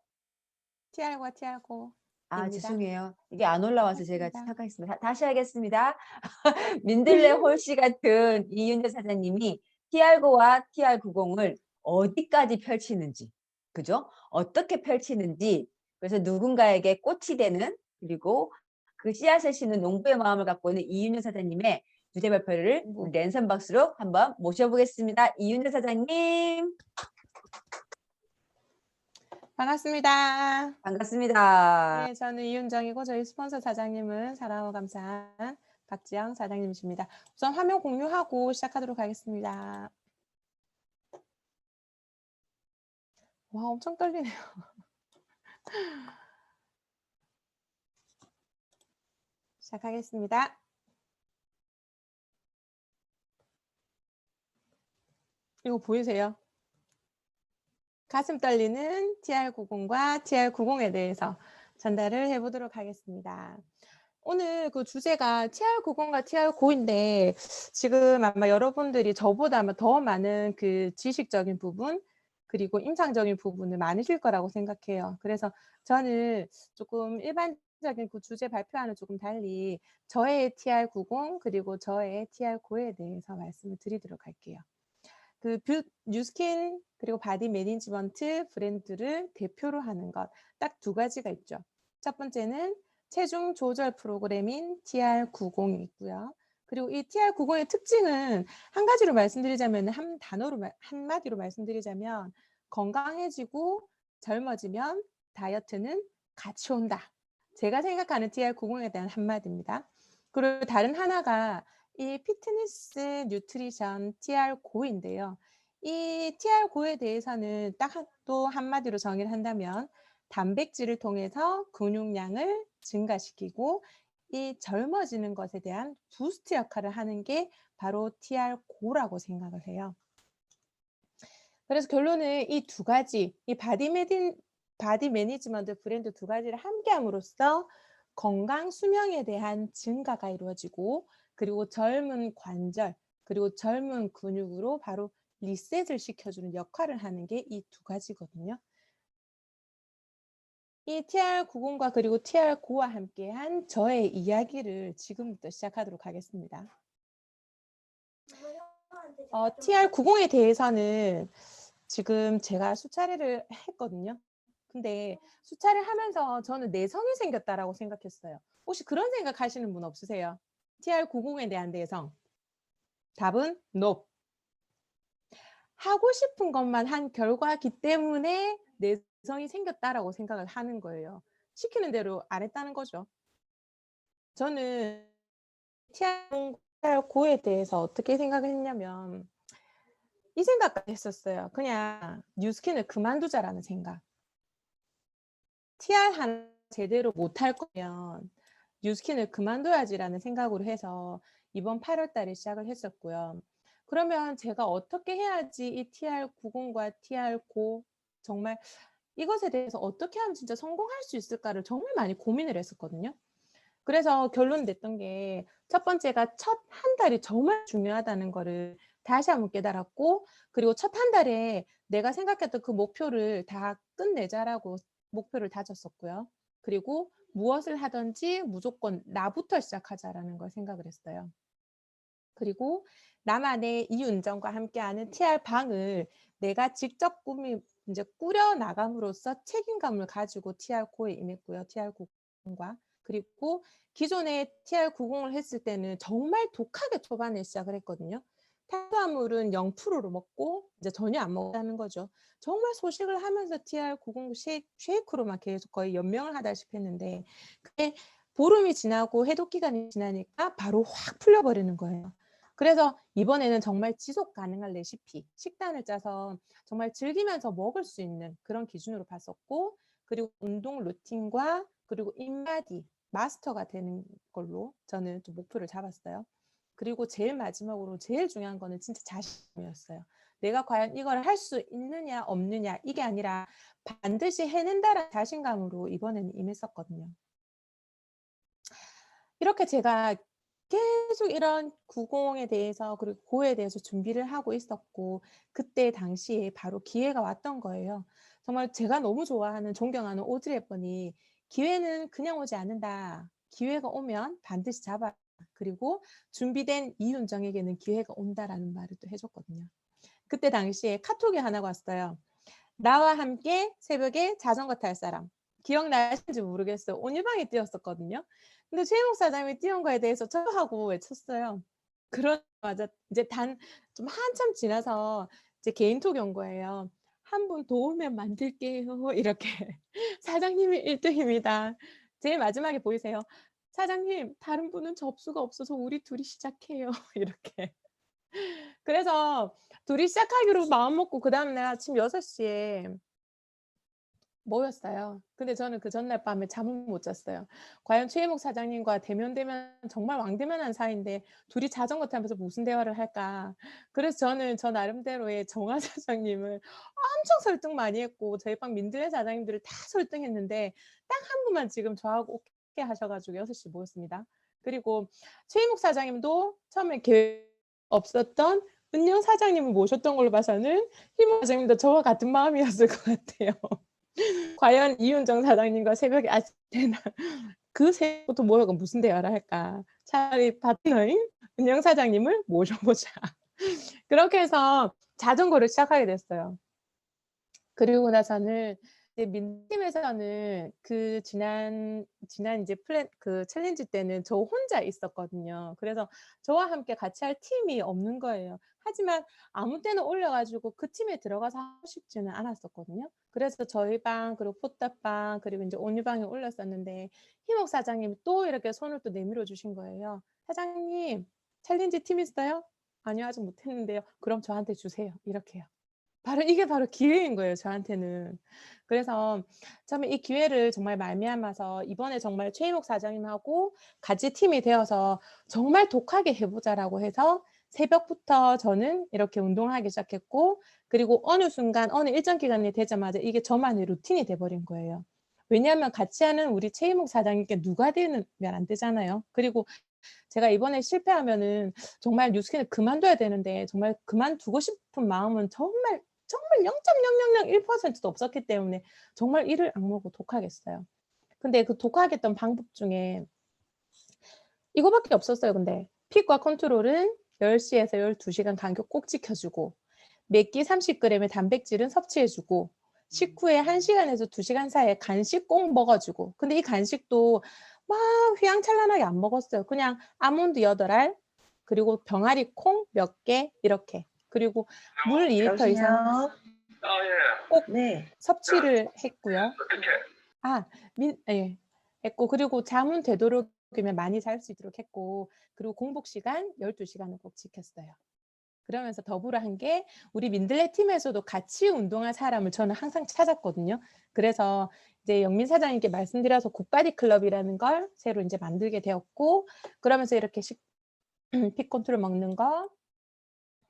C: TR과 TR고.
A: 아,
C: 입니다.
A: 죄송해요. 이게 안 올라와서 제가
C: 맞습니다.
A: 착각했습니다. 다시 하겠습니다. 민들레 홀씨 같은 이윤재 사장님이 TR9와 TR90을 어디까지 펼치는지, 그죠? 어떻게 펼치는지, 그래서 누군가에게 꽃이 되는, 그리고 그 씨앗을 심는 농부의 마음을 갖고 있는 이윤재 사장님의 주제 발표를 우리 랜선 박스로 한번 모셔보겠습니다. 이윤재 사장님.
C: 반갑습니다.
A: 반갑습니다.
C: 예, 저는 이윤정이고 저희 스폰서 사장님은 사랑하고 감사한 박지영 사장님이십니다. 우선 화면 공유하고 시작하도록 하겠습니다. 와, 엄청 떨리네요. 시작하겠습니다. 이거 보이세요? 가슴 떨리는 TR90과 TR90에 대해서 전달을 해보도록 하겠습니다. 오늘 그 주제가 TR90과 TR9인데 지금 아마 여러분들이 저보다 아마 더 많은 그 지식적인 부분 그리고 임상적인 부분을 많으실 거라고 생각해요. 그래서 저는 조금 일반적인 그 주제 발표와는 조금 달리 저의 TR90 그리고 저의 TR9에 대해서 말씀을 드리도록 할게요. 그 뉴스킨 그리고 바디 매니지먼트 브랜드를 대표로 하는 것 딱 두 가지가 있죠. 첫 번째는 체중 조절 프로그램인 TR90이 있고요. 그리고 이 TR90의 특징은 한 가지로 말씀드리자면 한마디로 말씀드리자면 건강해지고 젊어지면 다이어트는 같이 온다. 제가 생각하는 TR90에 대한 한마디입니다. 그리고 다른 하나가 이 피트니스 뉴트리션 TR9인데요. 이 TR9에 대해서는 딱 또 한마디로 정의를 한다면 단백질을 통해서 근육량을 증가시키고 이 젊어지는 것에 대한 부스트 역할을 하는 게 바로 TR고라고 생각을 해요. 그래서 결론은 이 두 가지, 이 바디 매니지먼트 브랜드 두 가지를 함께함으로써 건강 수명에 대한 증가가 이루어지고 그리고 젊은 관절 그리고 젊은 근육으로 바로 리셋을 시켜주는 역할을 하는 게 이 두 가지거든요. 이 TR90과 그리고 TR고와 함께한 저의 이야기를 지금부터 시작하도록 하겠습니다. TR90에 대해서는 지금 제가 수차례를 했거든요. 근데 수차례 하면서 저는 내성이 생겼다라고 생각했어요. 혹시 그런 생각하시는 분 없으세요? TR90에 대한 내성. 답은 NO. 하고 싶은 것만 한 결과기 때문에 내성이 생겼다라고 생각을 하는 거예요. 시키는 대로 안 했다는 거죠. 저는 TR9에 대해서 어떻게 생각을 했냐면 이 생각까지 했었어요. 그냥 뉴스킨을 그만두자라는 생각. TR 하나 제대로 못할 거면 뉴스킨을 그만둬야지라는 생각으로 해서 이번 8월 달에 시작을 했었고요. 그러면 제가 어떻게 해야지 이 TR90과 TR9 정말 이것에 대해서 어떻게 하면 진짜 성공할 수 있을까를 정말 많이 고민을 했었거든요. 그래서 결론 냈던 게 첫 번째가 첫 한 달이 정말 중요하다는 거를 다시 한번 깨달았고 그리고 첫 한 달에 내가 생각했던 그 목표를 다 끝내자라고 목표를 다졌었고요. 그리고 무엇을 하든지 무조건 나부터 시작하자라는 걸 생각을 했어요. 그리고 나만의 이윤정과 함께하는 TR방을 내가 직접 꾸려 나감으로써 책임감을 가지고 TR9에 임했고요. TR90과 그리고 기존에 TR90을 했을 때는 정말 독하게 초반에 시작을 했거든요. 탄수화물은 0%로 먹고 이제 전혀 안 먹다는 거죠. 정말 소식을 하면서 TR90 쉐이크로만 계속 거의 연명을 하다시피 했는데 그게 보름이 지나고 해독 기간이 지나니까 바로 확 풀려버리는 거예요. 그래서 이번에는 정말 지속 가능한 레시피, 식단을 짜서 정말 즐기면서 먹을 수 있는 그런 기준으로 봤었고 그리고 운동 루틴과 그리고 인바디 마스터가 되는 걸로 저는 좀 목표를 잡았어요. 그리고 제일 마지막으로 제일 중요한 거는 진짜 자신감이었어요. 내가 과연 이걸 할 수 있느냐 없느냐 이게 아니라 반드시 해낸다라는 자신감으로 이번에는 임했었거든요. 이렇게 제가 계속 이런 90에 대해서 그리고 고에 대해서 준비를 하고 있었고 그때 당시에 바로 기회가 왔던 거예요. 정말 제가 너무 좋아하는 존경하는 오드리 헵번이 기회는 그냥 오지 않는다. 기회가 오면 반드시 잡아. 그리고 준비된 이윤정에게는 기회가 온다라는 말을 또 해줬거든요. 그때 당시에 카톡이 하나가 왔어요. 나와 함께 새벽에 자전거 탈 사람. 기억나시는지 모르겠어요. 온유방에 뛰었었거든요. 근데 최 목사님이 뛰은 거에 대해서 저하고 외쳤어요. 그러자마자 이제 좀 한참 지나서 이제 개인톡이 온 거예요. 한 분 도우면 만들게요. 이렇게. 사장님이 1등입니다. 제일 마지막에 보이세요. 사장님, 다른 분은 접수가 없어서 우리 둘이 시작해요. 이렇게. 그래서 둘이 시작하기로 마음 먹고 그 다음날 아침 6시에 모였어요. 근데 저는 그 전날 밤에 잠을 못 잤어요. 과연 최혜목 사장님과 대면대면 정말 왕대면한 사이인데 둘이 자전거 타면서 무슨 대화를 할까. 그래서 저는 저 나름대로의 정화 사장님을 엄청 설득 많이 했고 저희 방 민들레 사장님들을 다 설득했는데 딱 한 분만 지금 저하고 오케이 하셔가지고 6시 모였습니다. 그리고 최혜목 사장님도 처음에 계획 없었던 은영 사장님을 모셨던 걸로 봐서는 희목 사장님도 저와 같은 마음이었을 것 같아요. 과연 이윤정 사장님과 새벽에 아침에 그 새벽부터 모여가 무슨 대화를 할까? 차라리 파트너인 은영 사장님을 모셔보자. 그렇게 해서 자전거를 시작하게 됐어요. 그리고 나서는 이제 민팀에서는 그 지난 이제 그 챌린지 때는 저 혼자 있었거든요. 그래서 저와 함께 같이 할 팀이 없는 거예요. 하지만 아무 때나 올려가지고 그 팀에 들어가서 하고 싶지는 않았었거든요. 그래서 저희 방 그리고 포탑방 그리고 이제 온유방에 올렸었는데 희목 사장님이 또 이렇게 손을 또 내밀어 주신 거예요. 사장님 챌린지 팀 있어요? 아니요 아직 못했는데요. 그럼 저한테 주세요. 이렇게요. 이게 바로 기회인 거예요, 저한테는. 그래서 처음에 이 기회를 정말 말미암아서 이번에 정말 최희목 사장님하고 같이 팀이 되어서 정말 독하게 해보자라고 해서 새벽부터 저는 이렇게 운동하기 시작했고, 그리고 어느 순간 어느 일정 기간이 되자마자 이게 저만의 루틴이 돼버린 거예요. 왜냐하면 같이 하는 우리 최희목 사장님께 누가 되면 안 되잖아요. 그리고 제가 이번에 실패하면은 정말 뉴스킨을 그만둬야 되는데 정말 그만두고 싶은 마음은 정말 0.0001%도 없었기 때문에 정말 이를 악물고 독하겠어요. 근데 그 독하겠던 방법 중에 이거밖에 없었어요. 근데 픽과 컨트롤은 10시에서 12시간 간격 꼭 지켜주고, 몇끼 30g의 단백질은 섭취해주고, 식후에 1시간에서 2시간 사이에 간식 꼭 먹어주고. 근데 이 간식도 막 휘황찬란하게 안 먹었어요. 그냥 아몬드 8알, 그리고 병아리 콩 몇 개 이렇게. 그리고 물 2리터 이상
D: 여보세요?
C: 꼭
D: 네.
C: 섭취를 했고요. 예. 했고, 그리고 잠은 되도록이면 많이 잘 수 있도록 했고, 그리고 공복 시간 12시간을 꼭 지켰어요. 그러면서 더불어 한 게 우리 민들레 팀에서도 같이 운동할 사람을 저는 항상 찾았거든요. 그래서 이제 영민 사장님께 말씀드려서 굿바디 클럽이라는 걸 새로 이제 만들게 되었고, 그러면서 이렇게 픽 컨트롤 먹는 거,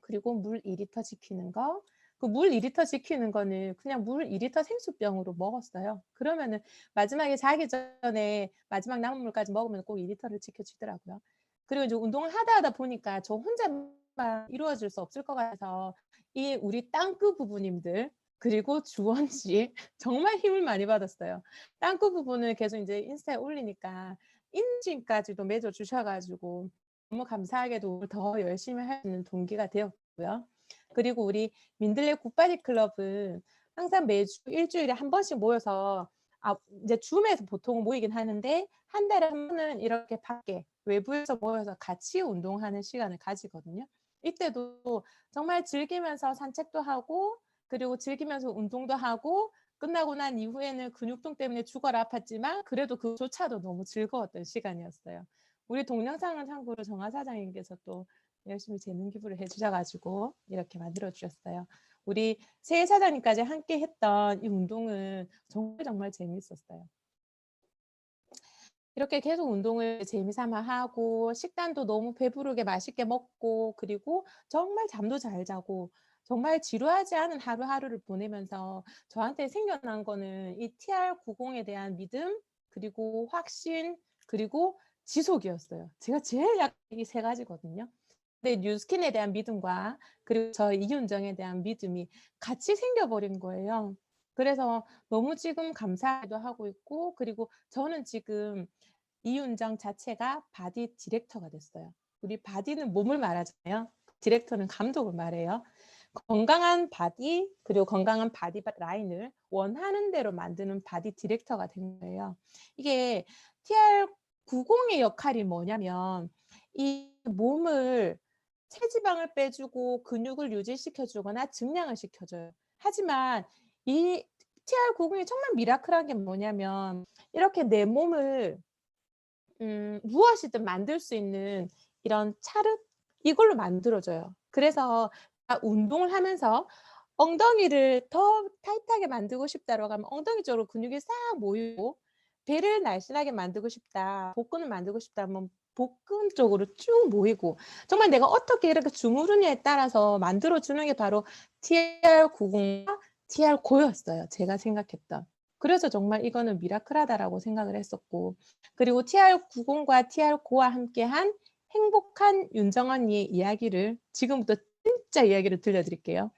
C: 그리고 물 2리터 지키는 거. 그 물 2리터 지키는 거는 그냥 물 2리터 생수병으로 먹었어요. 그러면은 마지막에 자기 전에 마지막 남은 물까지 먹으면 꼭 2리터를 지켜주더라고요. 그리고 이제 운동을 하다 보니까 저 혼자만 이루어질 수 없을 것 같아서 이 우리 땅끝 부부님들, 그리고 주원 씨 정말 힘을 많이 받았어요. 땅끝 부부는 계속 이제 인스타에 올리니까 인증까지도 맺어 주셔가지고 너무 감사하게도 더 열심히 할 수 있는 동기가 되었고요. 그리고 우리 민들레 굿바디 클럽은 항상 매주 일주일에 한 번씩 모여서 이제 줌에서 보통 모이긴 하는데 한 달에 한 번은 이렇게 밖에 외부에서 모여서 같이 운동하는 시간을 가지거든요. 이때도 정말 즐기면서 산책도 하고, 그리고 즐기면서 운동도 하고, 끝나고 난 이후에는 근육통 때문에 죽어라 아팠지만 그래도 그조차도 너무 즐거웠던 시간이었어요. 우리 동영상은 참고로 정화 사장님께서 또 열심히 재능 기부를 해주셔가지고 이렇게 만들어 주셨어요. 우리 새 사장님까지 함께 했던 이 운동은 정말 재밌었어요. 이렇게 계속 운동을 재미삼아 하고, 식단도 너무 배부르게 맛있게 먹고, 그리고 정말 잠도 잘 자고, 정말 지루하지 않은 하루하루를 보내면서 저한테 생겨난 거는 이 TR90에 대한 믿음, 그리고 확신, 그리고 지속이었어요. 제가 제일 약한 이 세 가지거든요. 근데 뉴스킨에 대한 믿음과 그리고 저 이윤정에 대한 믿음이 같이 생겨버린 거예요. 그래서 너무 지금 감사도 하고 있고, 그리고 저는 지금 이윤정 자체가 바디 디렉터가 됐어요. 우리 바디는 몸을 말하잖아요. 디렉터는 감독을 말해요. 건강한 바디, 그리고 건강한 바디 라인을 원하는 대로 만드는 바디 디렉터가 된 거예요. 이게 TR90의 역할이 뭐냐면 이 몸을 체지방을 빼주고 근육을 유지시켜주거나 증량을 시켜줘요. 하지만 이 TR90이 정말 미라클한 게 뭐냐면 이렇게 내 몸을 무엇이든 만들 수 있는 이런 차르 이걸로 만들어줘요. 그래서 운동을 하면서 엉덩이를 더 타이트하게 만들고 싶다라고 하면 엉덩이 쪽으로 근육이 싹 모이고, 배를 날씬하게 만들고 싶다, 복근을 만들고 싶다 하면 복근 쪽으로 쭉 모이고, 정말 내가 어떻게 이렇게 주무르냐에 따라서 만들어주는 게 바로 TR90과 TR9였어요. 제가 생각했던. 그래서 정말 이거는 미라클하다라고 생각을 했었고, 그리고 TR90과 TR9와 함께한 행복한 윤정언니의 이야기를 지금부터 진짜 이야기를 들려드릴게요.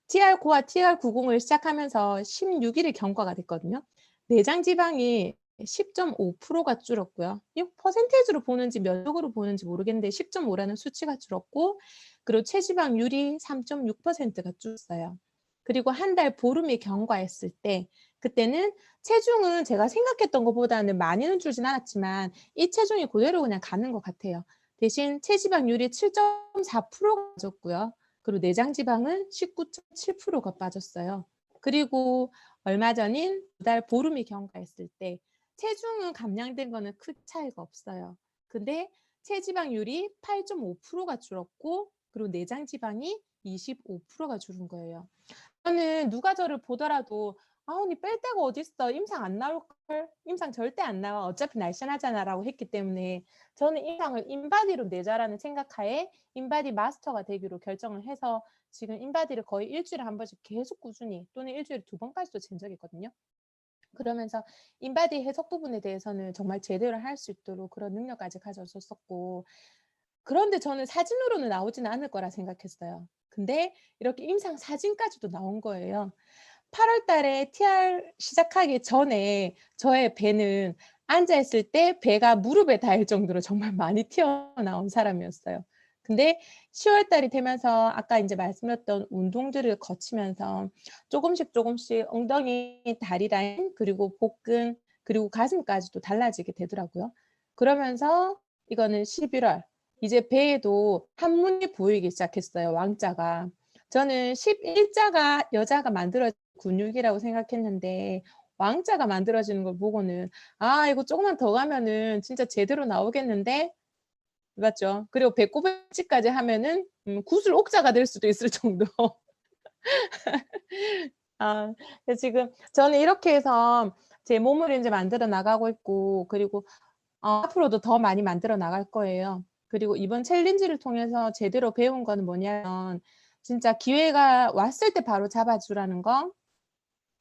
C: TR9와 TR90을 시작하면서 16일이 경과가 됐거든요. 내장 지방이 10.5%가 줄었고요. 이 퍼센테이지로 보는지 면적으로 보는지 모르겠는데 10.5라는 수치가 줄었고, 그리고 체지방률이 3.6%가 줄었어요. 그리고 한 달 보름이 경과했을 때 그때는 체중은 제가 생각했던 것보다는 많이는 줄진 않았지만 이 체중이 그대로 그냥 가는 것 같아요. 대신 체지방률이 7.4%가 빠졌고요. 그리고 내장 지방은 19.7%가 빠졌어요. 그리고 얼마 전인 두 달 보름이 경과했을 때 체중은 감량된 거는 큰 차이가 없어요. 근데 체지방률이 8.5%가 줄었고, 그리고 내장 지방이 25%가 줄은 거예요. 저는 누가 저를 보더라도 아, 언니 뺄 데가 어딨어. 임상 안 나올걸? 임상 절대 안 나와. 어차피 날씬하잖아. 라고 했기 때문에 저는 임상을 인바디로 내자라는 생각하에 인바디 마스터가 되기로 결정을 해서 지금 인바디를 거의 일주일에 한 번씩 계속 꾸준히 또는 일주일에 2번까지도 잰 적이 있거든요. 그러면서 인바디 해석 부분에 대해서는 정말 제대로 할 수 있도록 그런 능력까지 가졌었고, 그런데 저는 사진으로는 나오지는 않을 거라 생각했어요. 근데 이렇게 임상 사진까지도 나온 거예요. 8월 달에 TR 시작하기 전에 저의 배는 앉아있을 때 배가 무릎에 닿을 정도로 정말 많이 튀어나온 사람이었어요. 근데 10월 달이 되면서 아까 이제 말씀드렸던 운동들을 거치면서 조금씩 엉덩이, 다리 라인, 그리고 복근, 그리고 가슴까지도 달라지게 되더라고요. 그러면서 이거는 11월, 이제 배에도 한문이 보이기 시작했어요. 왕자가. 저는 11자가 여자가 만들어진 근육이라고 생각했는데 왕자가 만들어지는 걸 보고는 아, 이거 조금만 더 가면은 진짜 제대로 나오겠는데? 맞죠? 그리고 배꼽을치까지 하면은 구슬 옥자가 될 수도 있을 정도. 아, 그래서 지금 저는 이렇게 해서 제 몸을 이제 만들어 나가고 있고, 그리고 앞으로도 더 많이 만들어 나갈 거예요. 그리고 이번 챌린지를 통해서 제대로 배운 건 뭐냐면 진짜 기회가 왔을 때 바로 잡아주라는 거,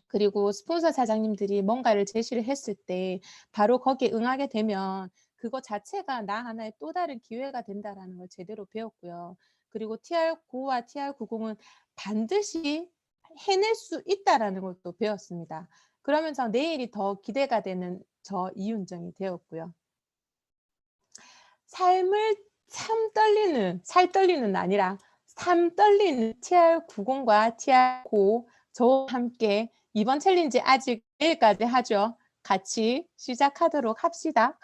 C: 그리고 스폰서 사장님들이 뭔가를 제시를 했을 때 바로 거기에 응하게 되면 그거 자체가 나 하나의 또 다른 기회가 된다라는 걸 제대로 배웠고요. 그리고 TR9와 TR90은 반드시 해낼 수 있다라는 걸 또 배웠습니다. 그러면서 내일이 더 기대가 되는 저 이윤정이 되었고요. 삶을 살 떨리는 아니라 삶 떨리는 TR90과 TR9 저와 함께 이번 챌린지 아직 내일까지 하죠. 같이 시작하도록 합시다.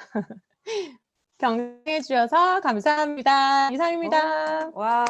C: 경청해 주셔서 감사합니다. 이상입니다.
A: 와.